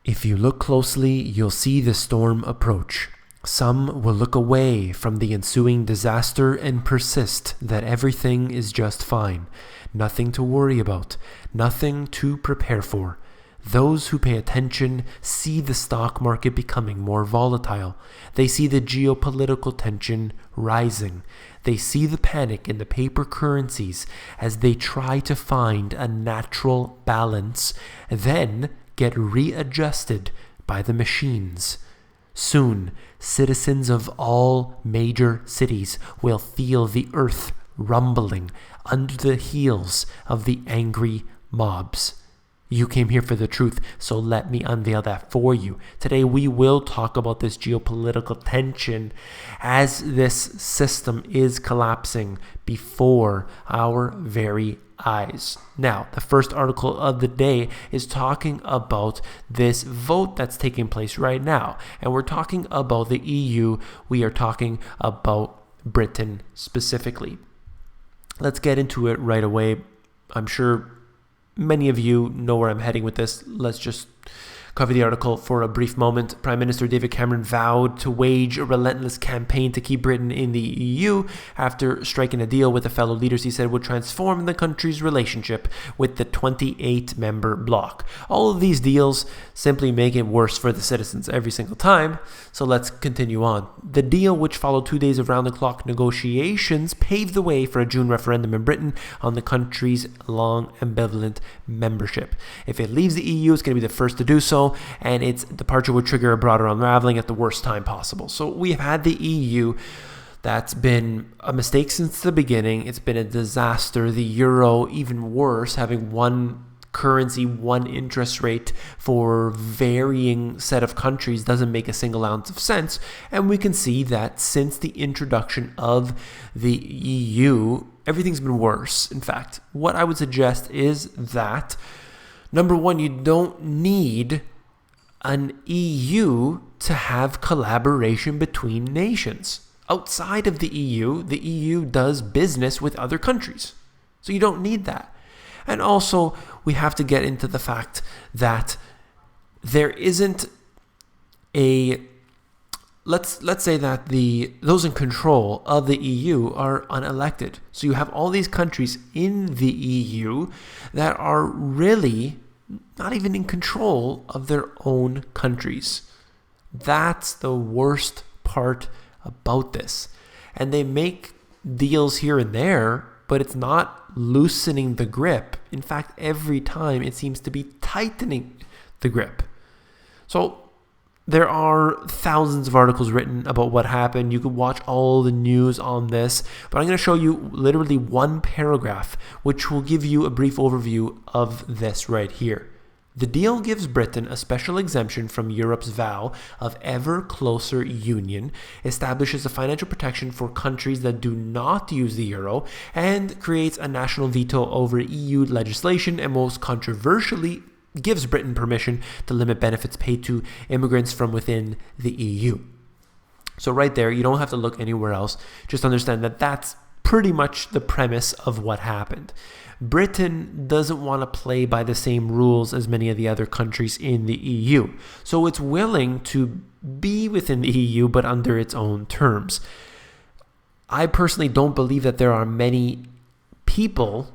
If you look closely, you'll see the storm approach. Some will look away from the ensuing disaster and persist that everything is just fine, nothing to worry about, nothing to prepare for. Those who pay attention see the stock market becoming more volatile. They see the geopolitical tension rising. They see the panic in the paper currencies as they try to find a natural balance, then get readjusted by the machines. Soon, citizens of all major cities will feel the earth rumbling under the heels of the angry mobs. You came here for the truth, so let me unveil that for you. Today we will talk about this geopolitical tension as this system is collapsing before our very eyes. Now, the first article of the day is talking about this vote that's taking place right now. And we're talking about the EU. We are talking about Britain specifically. Let's get into it right away. I'm sure many of you know where I'm heading with this. Let's just cover the article for a brief moment. Prime Minister David Cameron vowed to wage a relentless campaign to keep Britain in the EU after striking a deal with the fellow leaders he said would transform the country's relationship with the 28-member bloc. All of these deals simply make it worse for the citizens every single time, so let's continue on. The deal, which followed 2 days of round-the-clock negotiations, paved the way for a June referendum in Britain on the country's long ambivalent membership. If it leaves the EU, it's going to be the first to do so, and its departure would trigger a broader unraveling at the worst time possible. So we have had the EU. That's been a mistake since the beginning. It's been a disaster. The euro, even worse, having one currency, one interest rate for varying set of countries doesn't make a single ounce of sense. And we can see that since the introduction of the EU, everything's been worse. In fact, what I would suggest is that, number one, you don't need an EU to have collaboration between nations. Outside of the EU does business with other countries. So you don't need that. And also, we have to get into the fact that there isn't a... Let's say that those in control of the EU are unelected. So you have all these countries in the EU that are really not even in control of their own countries. That's the worst part about this. And they make deals here and there, but it's not loosening the grip. In fact, every time it seems to be tightening the grip. So there are thousands of articles written about what happened. You could watch all the news on this, but I'm going to show you literally one paragraph, which will give you a brief overview of this right here. The deal gives Britain a special exemption from Europe's vow of ever closer union, establishes a financial protection for countries that do not use the euro, and creates a national veto over EU legislation, and most controversially, gives Britain permission to limit benefits paid to immigrants from within the EU. So right there, you don't have to look anywhere else. Just understand that that's pretty much the premise of what happened. Britain doesn't want to play by the same rules as many of the other countries in the EU. So it's willing to be within the EU, but under its own terms. I personally don't believe that there are many people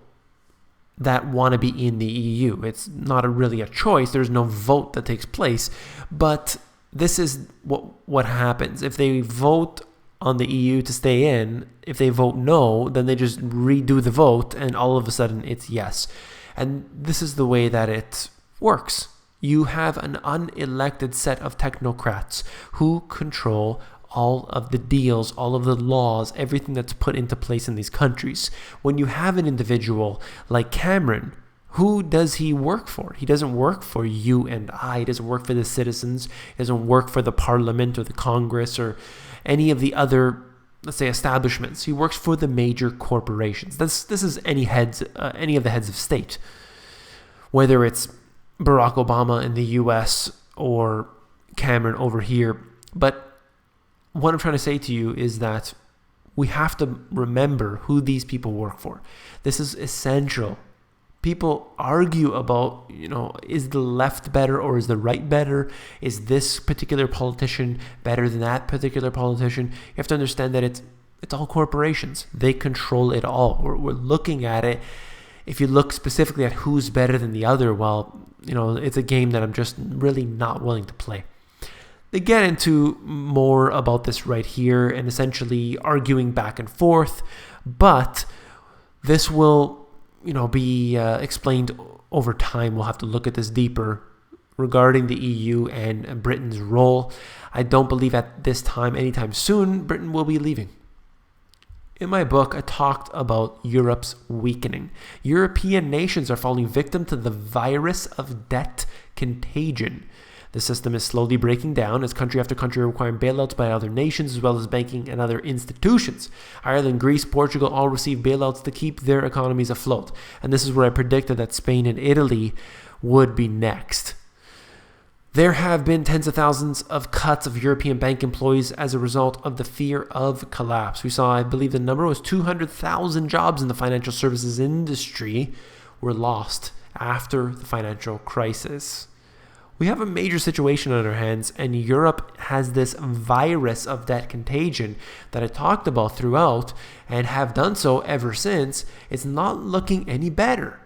that want to be in the EU. It's not really a choice. There's no vote that takes place. But this is what happens. If they vote on the EU to stay in, if they vote no, then they just redo the vote and all of a sudden it's yes. And this is the way that it works. You have an unelected set of technocrats who control all of the deals, all of the laws, everything that's put into place in these countries. When you have an individual like Cameron, who does he work for? He doesn't work for you and I. He doesn't work for the citizens. He doesn't work for the parliament or the Congress or any of the other, let's say, establishments. He works for the major corporations. This is any of the heads of state, whether it's Barack Obama in the U.S. or Cameron over here. But what I'm trying to say to you is that we have to remember who these people work for. This is essential People argue about, is the left better or is the right better? Is this particular politician better than that particular politician? You have to understand that it's all corporations. They control it all. We're looking at it. If you look specifically at who's better than the other, well, it's a game that I'm just really not willing to play. They get into more about this right here and essentially arguing back and forth, but this will be explained over time. We'll have to look at this deeper regarding the EU and Britain's role. I don't believe at this time, anytime soon, Britain will be leaving. In my book, I talked about Europe's weakening. European nations are falling victim to the virus of debt contagion. The system is slowly breaking down as country after country are requiring bailouts by other nations as well as banking and other institutions. Ireland, Greece, Portugal all received bailouts to keep their economies afloat. And this is where I predicted that Spain and Italy would be next. There have been tens of thousands of cuts of European bank employees as a result of the fear of collapse. We saw, I believe the number was 200,000 jobs in the financial services industry were lost after the financial crisis. We have a major situation on our hands, and Europe has this virus of debt contagion that I talked about throughout and have done so ever since. It's not looking any better.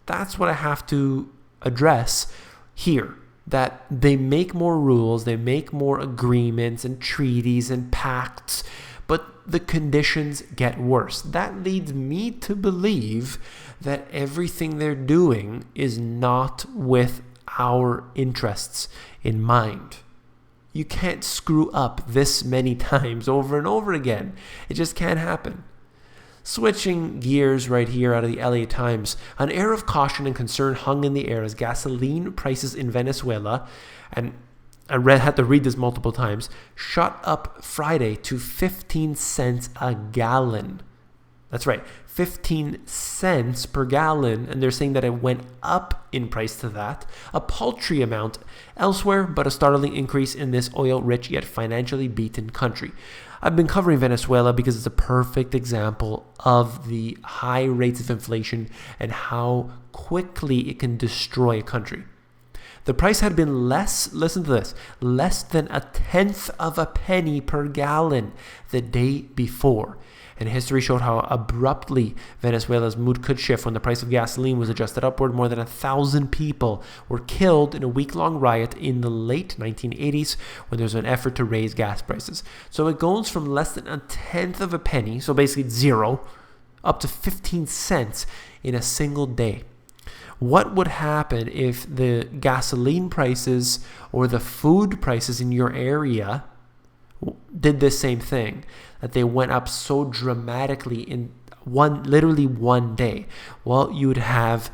That's what I have to address here. That they make more rules, they make more agreements and treaties and pacts, but the conditions get worse. That leads me to believe that everything they're doing is not with our interests in mind. You can't screw up this many times over and over again. It just can't happen. Switching gears right here out of the LA Times, an air of caution and concern hung in the air as gasoline prices in Venezuela, and I had to read this multiple times, shot up Friday to 15 cents a gallon. That's right, 15 cents per gallon, and they're saying that it went up in price to that, a paltry amount elsewhere, but a startling increase in this oil-rich yet financially beaten country. I've been covering Venezuela because it's a perfect example of the high rates of inflation and how quickly it can destroy a country. The price had been less than a tenth of a penny per gallon the day before. And history showed how abruptly Venezuela's mood could shift when the price of gasoline was adjusted upward. More than 1,000 people were killed in a week-long riot in the late 1980s when there was an effort to raise gas prices. So it goes from less than a tenth of a penny, so basically zero, up to 15 cents in a single day. What would happen if the gasoline prices or the food prices in your area did the same thing, that they went up so dramatically in literally one day? Well, you would have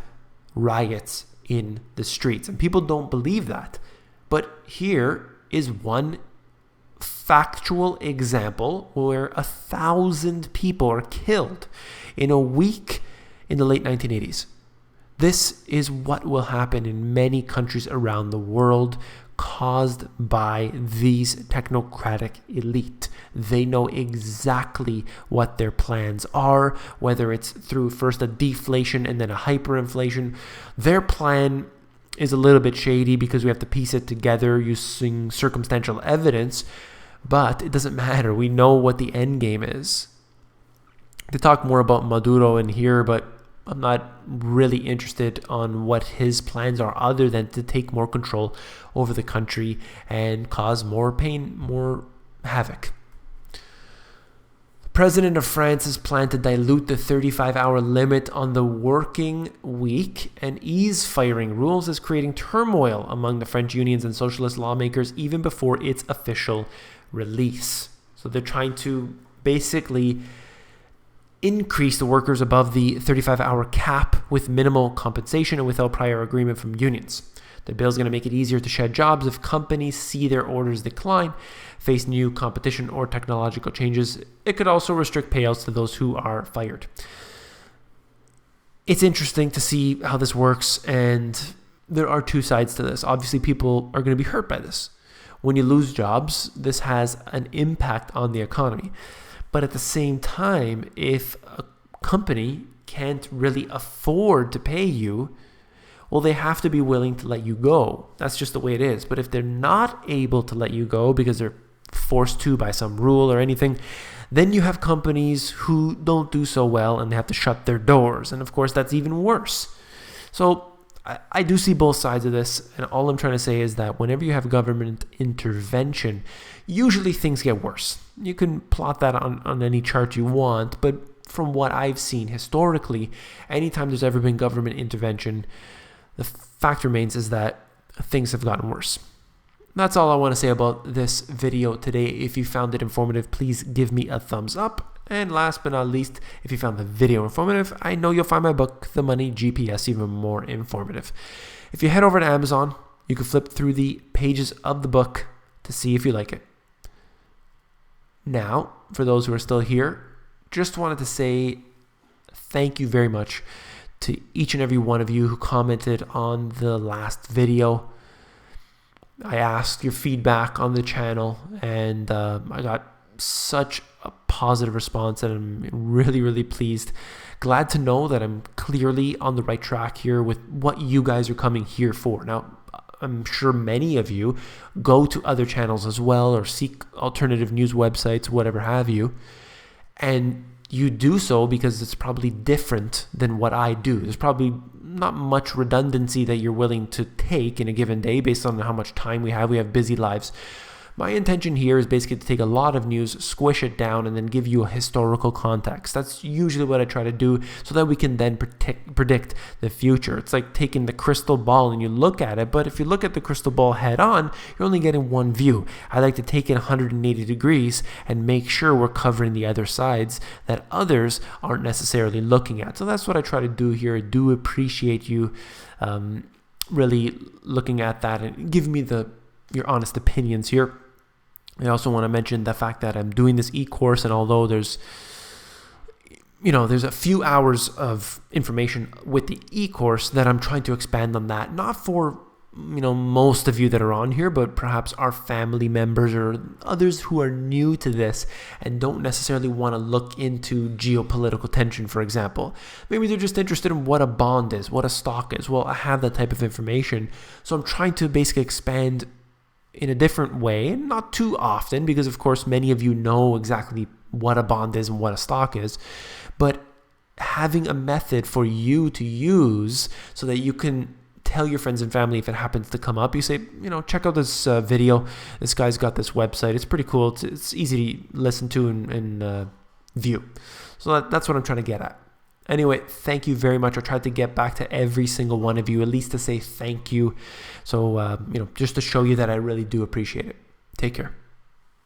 riots in the streets, and people don't believe that. But here is one factual example where 1,000 people are killed in a week in the late 1980s. This is what will happen in many countries around the world, caused by these technocratic elite. They know exactly what their plans are, whether it's through first a deflation and then a hyperinflation. Their plan is a little bit shady because we have to piece it together using circumstantial evidence, but it doesn't matter. We know what the end game is. To talk more about Maduro in here, but I'm not really interested on what his plans are other than to take more control over the country and cause more pain, more havoc. The president of France has planned to dilute the 35-hour limit on the working week, and ease firing rules is creating turmoil among the French unions and socialist lawmakers even before its official release. So they're trying to basically increase the workers above the 35-hour cap with minimal compensation and without prior agreement from unions. The bill is going to make it easier to shed jobs if companies see their orders decline, face new competition or technological changes. It could also restrict payouts to those who are fired. It's interesting to see how this works, and there are two sides to this. Obviously, people are going to be hurt by this. When you lose jobs, this has an impact on the economy. But at the same time, if a company can't really afford to pay you, well, they have to be willing to let you go. That's just the way it is. But if they're not able to let you go because they're forced to by some rule or anything, then you have companies who don't do so well and they have to shut their doors. And of course, that's even worse. So I do see both sides of this. And all I'm trying to say is that whenever you have government intervention, usually things get worse. You can plot that on any chart you want. But from what I've seen historically, anytime there's ever been government intervention, the fact remains is that things have gotten worse. That's all I want to say about this video today. If you found it informative, please give me a thumbs up. And last but not least, if you found the video informative, I know you'll find my book, The Money GPS, even more informative. If you head over to Amazon, you can flip through the pages of the book to see if you like it. Now, for those who are still here, just wanted to say thank you very much to each and every one of you who commented on the last video. I asked your feedback on the channel, and I got such a positive response, and I'm really, really pleased. Glad to know that I'm clearly on the right track here with what you guys are coming here for. Now, I'm sure many of you go to other channels as well or seek alternative news websites, whatever have you, and you do so because it's probably different than what I do. There's probably not much redundancy that you're willing to take in a given day based on how much time we have. We have busy lives. My intention here is basically to take a lot of news, squish it down, and then give you a historical context. That's usually what I try to do so that we can then predict the future. It's like taking the crystal ball and you look at it, but if you look at the crystal ball head on, you're only getting one view. I like to take it 180 degrees and make sure we're covering the other sides that others aren't necessarily looking at. So that's what I try to do here. I do appreciate you really looking at that and giving me your honest opinions here. I also want to mention the fact that I'm doing this eCourse, and although there's a few hours of information with the eCourse, that I'm trying to expand on that, not for most of you that are on here, but perhaps our family members or others who are new to this and don't necessarily want to look into geopolitical tension, for example. Maybe they're just interested in what a bond is, what a stock is. Well, I have that type of information, so I'm trying to basically expand in a different way, and not too often, because of course many of you know exactly what a bond is and what a stock is, but having a method for you to use so that you can tell your friends and family if it happens to come up. You say, check out this video. This guy's got this website. It's pretty cool. It's easy to listen to and view. So that's what I'm trying to get at. Anyway, thank you very much. I tried to get back to every single one of you, at least to say thank you. So, just to show you that I really do appreciate it. Take care.